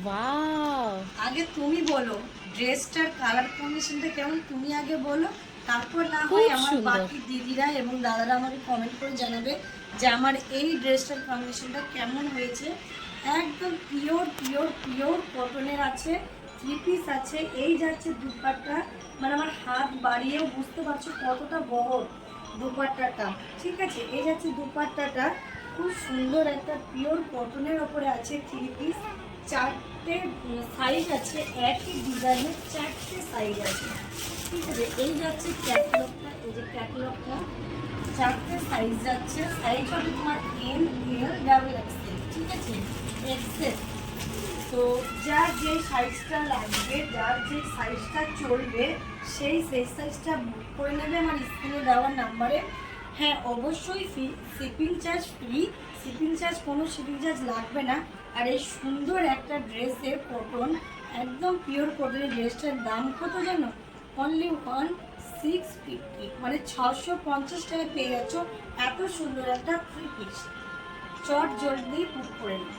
Wow, আগে তুমি বলো ড্রেসটার কালার কম্বিনেশনটা কেমন, তুমি আগে বলো, তারপর না হয় খুব আমার সুন্দর। বাকি দিদিরা এবং দাদারা আমাকে কমেন্ট করে জানাবে যে আমার এই ড্রেসটার কম্বিনেশনটা কেমন হয়েছে। একদম পিওর পিওর পিওর কটনের আছে, থ্রি পিস আছে। এই যাচ্ছে দুপাট্টা, মানে আমার হাত বাড়িয়েও বুঝতে পারছো কতটা বহর দুপাট্টাটা। ঠিক আছে, এই যাচ্ছে দুপাট্টাটা, খুব সুন্দর একটা পিওর কটনের ওপরে আছে থ্রি পিস। চারটে সাইজ আছে, একই ডিজাইনের চারটে সাইজ আছে। ঠিক আছে, এই যাচ্ছে ক্যাটালগটা, এই যে ক্যাটালগটা, চারটে সাইজ যাচ্ছে। সাইজ হবে তোমার এম, এল, ডাবল এক্সেল। ঠিক আছে, এক্সেল। তো যার যে সাইজটা লাগবে, যার যে সাইজটা চলবে, সেই সাইজটা বুক করে নেবে আমার স্ক্রিনে দেওয়ার নাম্বারে। হ্যাঁ, অবশ্যই shipping charge free, shipping charge, কোনো শিপিং চার্জ লাগবে না। আর এই সুন্দর একটা ড্রেসের কটন, একদম পিওর কটনের ড্রেসটার দাম কত জানো? অনলি 1650, মানে 650 টাকায় পেয়ে যাচ্ছ এত সুন্দর একটা থ্রি পিস। চট জলদি বুক করে নিন।